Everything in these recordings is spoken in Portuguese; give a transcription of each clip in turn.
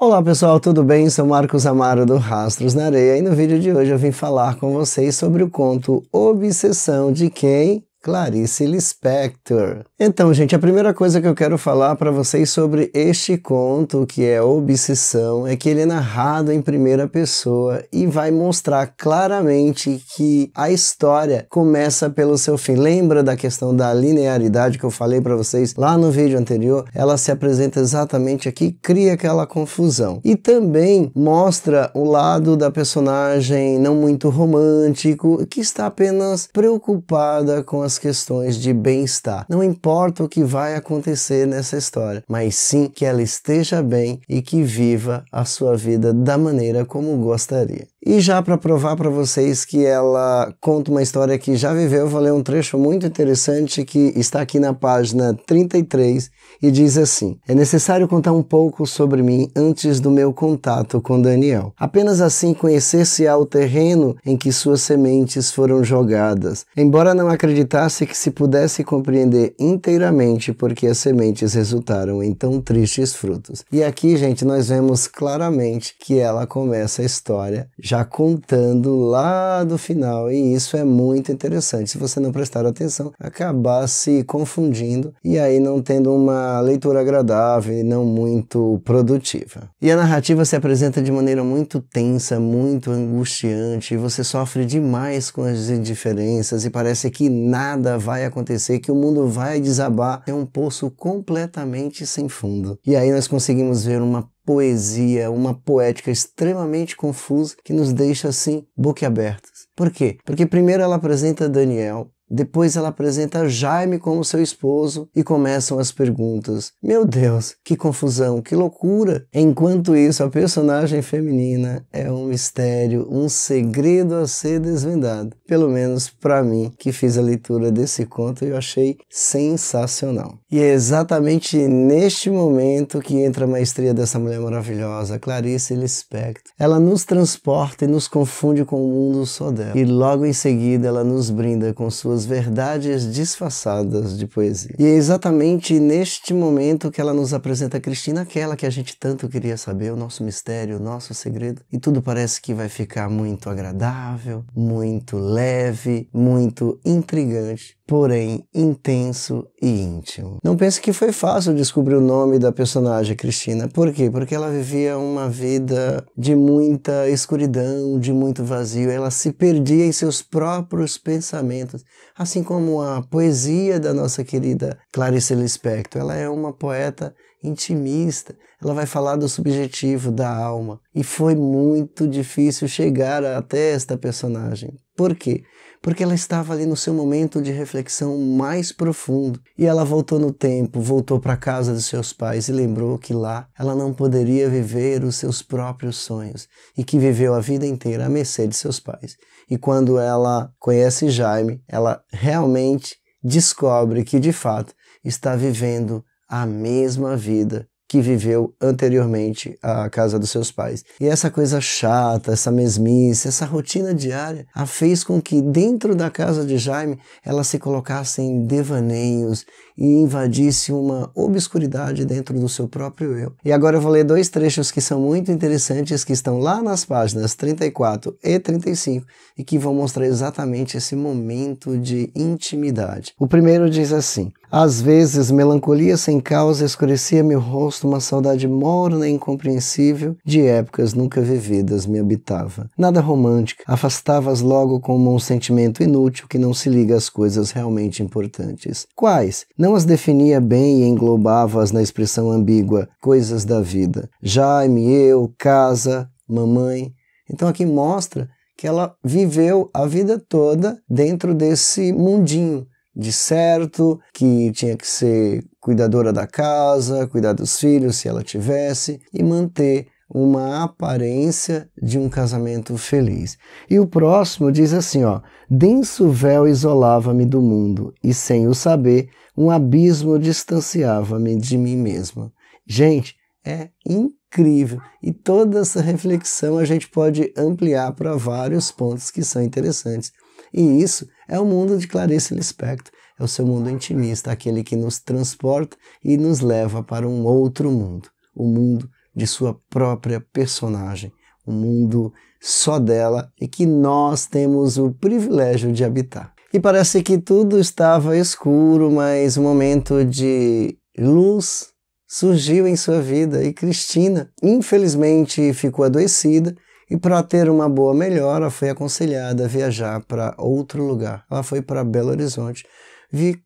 Olá pessoal, tudo bem? Sou Marcos Amaro do Rastros na Areia e no vídeo de hoje eu vim falar com vocês sobre o conto Obsessão de quem? Clarice Lispector. Então, gente, a primeira coisa que eu quero falar para vocês sobre este conto, que é Obsessão, é que ele é narrado em primeira pessoa e vai mostrar claramente que a história começa pelo seu fim. Lembra da questão da linearidade que eu falei para vocês lá no vídeo anterior? Ela se apresenta exatamente aqui, cria aquela confusão. E também mostra o lado da personagem não muito romântico, que está apenas preocupada com as questões de bem-estar. Não importa o que vai acontecer nessa história, mas sim que ela esteja bem e que viva a sua vida da maneira como gostaria. E já para provar para vocês que ela conta uma história que já viveu, eu vou ler um trecho muito interessante que está aqui na página 33 e diz assim: é necessário contar um pouco sobre mim antes do meu contato com Daniel. Apenas assim conhecer-se-á o terreno em que suas sementes foram jogadas. Embora não acreditasse que se pudesse compreender inteiramente porque as sementes resultaram em tão tristes frutos. E aqui, gente, nós vemos claramente que ela começa a história já contando lá do final, e isso é muito interessante. Se você não prestar atenção, acabar se confundindo e aí não tendo uma leitura agradável e não muito produtiva. E a narrativa se apresenta de maneira muito tensa, muito angustiante, e você sofre demais com as indiferenças e parece que nada vai acontecer, que o mundo vai desabar. É um poço completamente sem fundo. E aí nós conseguimos ver uma poesia, uma poética extremamente confusa que nos deixa assim boquiabertos. Por quê? Porque primeiro ela apresenta Daniel, depois ela apresenta Jaime como seu esposo e começam as perguntas. Meu Deus, que confusão, que loucura! Enquanto isso, a personagem feminina é um mistério, um segredo a ser desvendado. Pelo menos para mim, que fiz a leitura desse conto, eu achei sensacional. E é exatamente neste momento que entra a maestria dessa mulher maravilhosa, Clarice Lispector. Ela nos transporta e nos confunde com o mundo só dela. E logo em seguida ela nos brinda com suas verdades disfarçadas de poesia. E é exatamente neste momento que ela nos apresenta a Cristina, aquela que a gente tanto queria saber, o nosso mistério, o nosso segredo. E tudo parece que vai ficar muito agradável, muito leve, muito intrigante, porém intenso e íntimo. Não pense que foi fácil descobrir o nome da personagem Cristina. Por quê? Porque ela vivia uma vida de muita escuridão, de muito vazio. Ela se perdia em seus próprios pensamentos. Assim como a poesia da nossa querida Clarice Lispector. Ela é uma poeta intimista. Ela vai falar do subjetivo, da alma. E foi muito difícil chegar até esta personagem. Por quê? Porque ela estava ali no seu momento de reflexão mais profundo. E ela voltou no tempo, voltou para a casa dos seus pais e lembrou que lá ela não poderia viver os seus próprios sonhos e que viveu a vida inteira à mercê de seus pais. E quando ela conhece Jaime, ela realmente descobre que de fato está vivendo a mesma vida que viveu anteriormente à casa dos seus pais. E essa coisa chata, essa mesmice, essa rotina diária, a fez com que dentro da casa de Jaime ela se colocasse em devaneios e invadisse uma obscuridade dentro do seu próprio eu. E agora eu vou ler dois trechos que são muito interessantes, que estão lá nas páginas 34 e 35 e que vão mostrar exatamente esse momento de intimidade. O primeiro diz assim: às vezes, melancolia sem causa escurecia meu rosto, uma saudade morna e incompreensível de épocas nunca vividas me habitava. Nada romântica, afastava-as logo como um sentimento inútil que não se liga às coisas realmente importantes. Quais? Não as definia bem e englobava-as na expressão ambígua, coisas da vida. Jaime, eu, casa, mamãe. Então aqui mostra que ela viveu a vida toda dentro desse mundinho de certo, que tinha que ser cuidadora da casa, cuidar dos filhos se ela tivesse e manter uma aparência de um casamento feliz. E o próximo diz assim, ó: denso véu isolava-me do mundo e sem o saber, um abismo distanciava-me de mim mesma. Gente, é incrível. E toda essa reflexão a gente pode ampliar para vários pontos que são interessantes. E isso é o mundo de Clarice Lispector, é o seu mundo intimista, aquele que nos transporta e nos leva para um outro mundo, o mundo de sua própria personagem, um mundo só dela e que nós temos o privilégio de habitar. E parece que tudo estava escuro, mas um momento de luz surgiu em sua vida e Cristina, infelizmente, ficou adoecida e para ter uma boa melhora foi aconselhada a viajar para outro lugar. Ela foi para Belo Horizonte,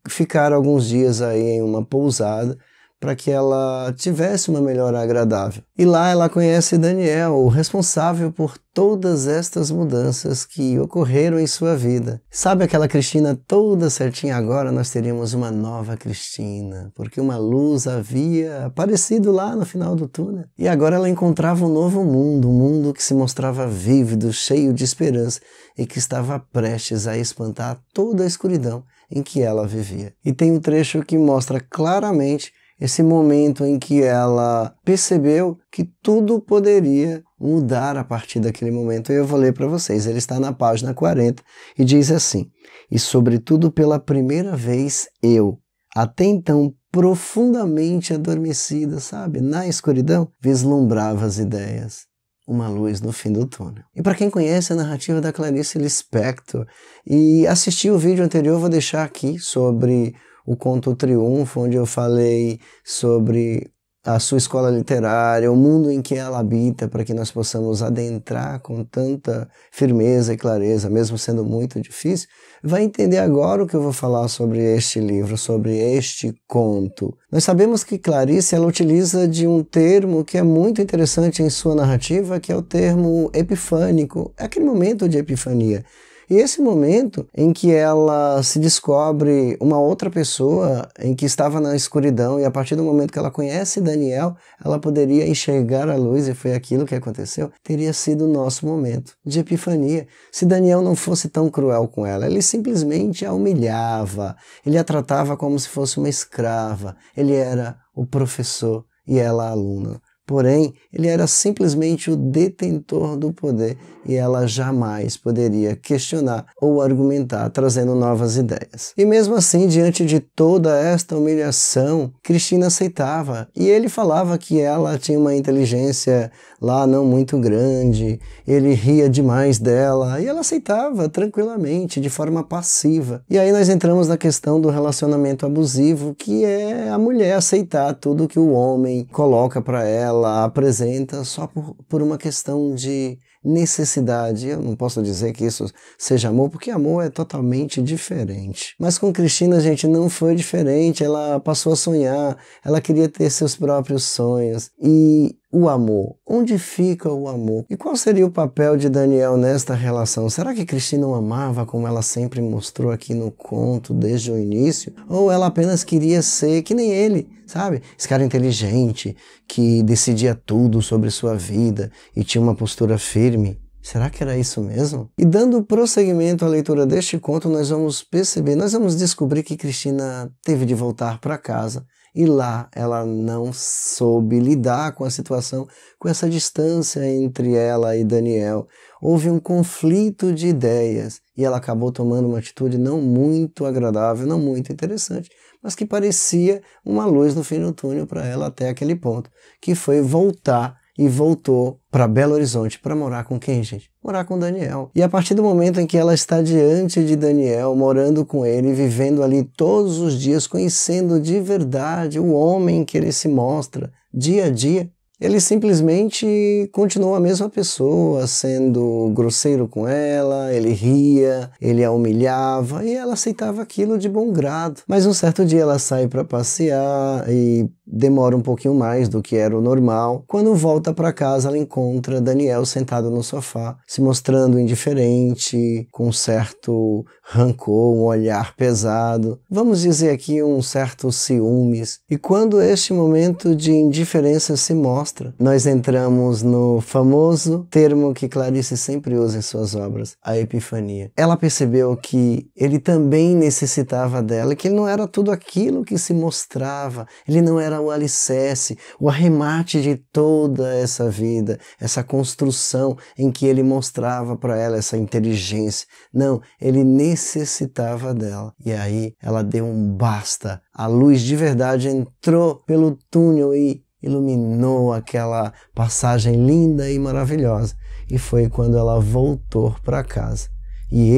ficar alguns dias aí em uma pousada para que ela tivesse uma melhora agradável. E lá ela conhece Daniel, o responsável por todas estas mudanças que ocorreram em sua vida. Sabe aquela Cristina toda certinha? Agora nós teríamos uma nova Cristina, porque uma luz havia aparecido lá no final do túnel. E agora ela encontrava um novo mundo, um mundo que se mostrava vívido, cheio de esperança e que estava prestes a espantar toda a escuridão em que ela vivia. E tem um trecho que mostra claramente esse momento em que ela percebeu que tudo poderia mudar a partir daquele momento. Eu vou ler para vocês, ele está na página 40 e diz assim: "E sobretudo pela primeira vez eu, até então profundamente adormecida, sabe, na escuridão, vislumbrava as ideias, uma luz no fim do túnel." E para quem conhece a narrativa da Clarice Lispector e assistiu o vídeo anterior, vou deixar aqui sobre o conto O Triunfo, onde eu falei sobre a sua escola literária, o mundo em que ela habita, para que nós possamos adentrar com tanta firmeza e clareza, mesmo sendo muito difícil, vai entender agora o que eu vou falar sobre este livro, sobre este conto. Nós sabemos que Clarice ela utiliza de um termo que é muito interessante em sua narrativa, que é o termo epifânico, é aquele momento de epifania. E esse momento em que ela se descobre uma outra pessoa em que estava na escuridão e a partir do momento que ela conhece Daniel, ela poderia enxergar a luz e foi aquilo que aconteceu, teria sido o nosso momento de epifania. Se Daniel não fosse tão cruel com ela, ele simplesmente a humilhava, ele a tratava como se fosse uma escrava, ele era o professor e ela a aluna. Porém, ele era simplesmente o detentor do poder e ela jamais poderia questionar ou argumentar, trazendo novas ideias. E mesmo assim, diante de toda esta humilhação, Cristina aceitava. E ele falava que ela tinha uma inteligência lá não muito grande, ele ria demais dela, e ela aceitava tranquilamente, de forma passiva. E aí nós entramos na questão do relacionamento abusivo, que é a mulher aceitar tudo que o homem coloca para ela, apresenta só por uma questão de necessidade. Eu não posso dizer que isso seja amor, porque amor é totalmente diferente. Mas com Cristina, gente, não foi diferente. Ela passou a sonhar, ela queria ter seus próprios sonhos. E o amor, onde fica o amor? E qual seria o papel de Daniel nesta relação? Será que Cristina o amava como ela sempre mostrou aqui no conto desde o início? Ou ela apenas queria ser que nem ele, sabe? Esse cara inteligente, que decidia tudo sobre sua vida e tinha uma postura firme. Será que era isso mesmo? E dando prosseguimento à leitura deste conto, nós vamos perceber, nós vamos descobrir que Cristina teve de voltar para casa e lá ela não soube lidar com a situação, com essa distância entre ela e Daniel. Houve um conflito de ideias e ela acabou tomando uma atitude não muito agradável, não muito interessante, mas que parecia uma luz no fim do túnel para ela até aquele ponto, que foi voltar. E voltou para Belo Horizonte para morar com quem, gente? Morar com Daniel. E a partir do momento em que ela está diante de Daniel, morando com ele, vivendo ali todos os dias, conhecendo de verdade o homem que ele se mostra dia a dia, ele simplesmente continuou a mesma pessoa, sendo grosseiro com ela, ele ria, ele a humilhava e ela aceitava aquilo de bom grado. Mas um certo dia ela sai para passear e demora um pouquinho mais do que era o normal. Quando volta para casa, ela encontra Daniel sentado no sofá, se mostrando indiferente, com um certo rancor, um olhar pesado. Vamos dizer aqui um certo ciúmes. E quando este momento de indiferença se mostra, nós entramos no famoso termo que Clarice sempre usa em suas obras, a epifania. Ela percebeu que ele também necessitava dela, que ele não era tudo aquilo que se mostrava, ele não era o alicerce, o arremate de toda essa vida, essa construção em que ele mostrava para ela essa inteligência. Não, ele necessitava dela. E aí ela deu um basta. A luz de verdade entrou pelo túnel e iluminou aquela passagem linda e maravilhosa. E foi quando ela voltou para casa. E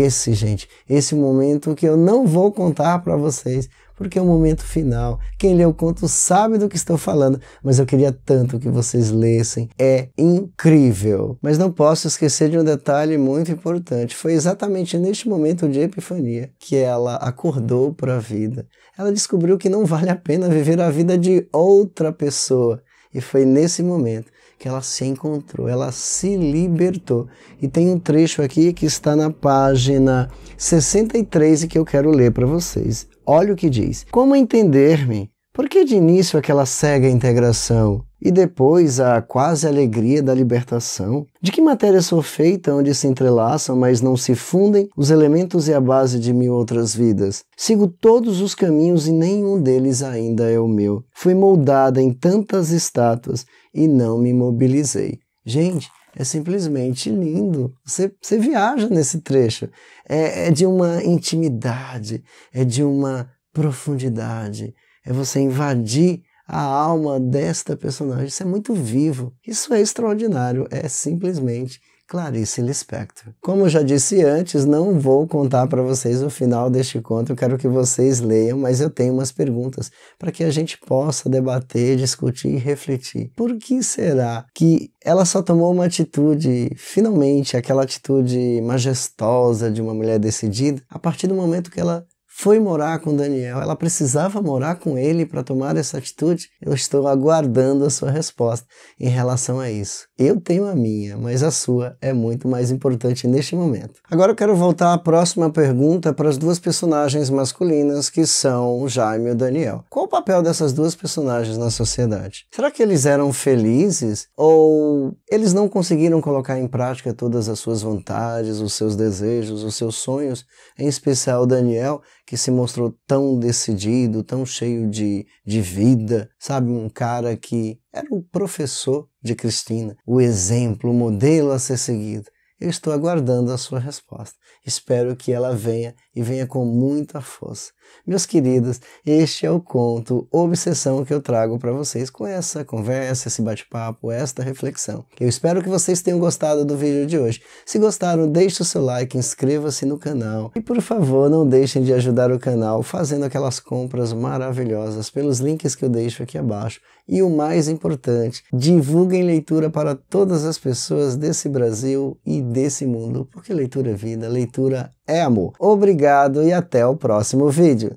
esse momento que eu não vou contar para vocês, porque é o momento final. Quem lê o conto sabe do que estou falando, mas eu queria tanto que vocês lessem. É incrível. Mas não posso esquecer de um detalhe muito importante. Foi exatamente neste momento de epifania que ela acordou para a vida. Ela descobriu que não vale a pena viver a vida de outra pessoa. E foi nesse momento que ela se encontrou, ela se libertou. E tem um trecho aqui que está na página 63 e que eu quero ler para vocês. Olha o que diz. Como entender-me? Por que de início aquela cega integração e depois a quase alegria da libertação? De que matéria sou feita onde se entrelaçam, mas não se fundem os elementos e a base de 1000 outras vidas? Sigo todos os caminhos e nenhum deles ainda é o meu. Fui moldada em tantas estátuas e não me mobilizei. Gente, é simplesmente lindo. Você viaja nesse trecho. É de uma intimidade, é de uma profundidade. É você invadir a alma desta personagem. Isso é muito vivo. Isso é extraordinário. É simplesmente Clarice Lispector. Como eu já disse antes, não vou contar para vocês o final deste conto. Eu quero que vocês leiam, mas eu tenho umas perguntas para que a gente possa debater, discutir e refletir. Por que será que ela só tomou uma atitude, finalmente, aquela atitude majestosa de uma mulher decidida, a partir do momento que ela foi morar com Daniel? Ela precisava morar com ele para tomar essa atitude? Eu estou aguardando a sua resposta em relação a isso. Eu tenho a minha, mas a sua é muito mais importante neste momento. Agora eu quero voltar à próxima pergunta para as duas personagens masculinas, que são o Jaime e o Daniel. Qual o papel dessas duas personagens na sociedade? Será que eles eram felizes ou eles não conseguiram colocar em prática todas as suas vontades, os seus desejos, os seus sonhos, em especial o Daniel, que se mostrou tão decidido, tão cheio de vida, sabe? Um cara que era o professor de Cristina, o exemplo, o modelo a ser seguido. Eu estou aguardando a sua resposta. Espero que ela venha e venha com muita força. Meus queridos, este é o conto Obsessão que eu trago para vocês com essa conversa, esse bate-papo, esta reflexão. Eu espero que vocês tenham gostado do vídeo de hoje. Se gostaram, deixe o seu like, inscreva-se no canal e, por favor, não deixem de ajudar o canal fazendo aquelas compras maravilhosas pelos links que eu deixo aqui abaixo. E o mais importante, divulguem leitura para todas as pessoas desse Brasil e desse mundo, porque leitura é vida, leitura é amor. Obrigado e até o próximo vídeo.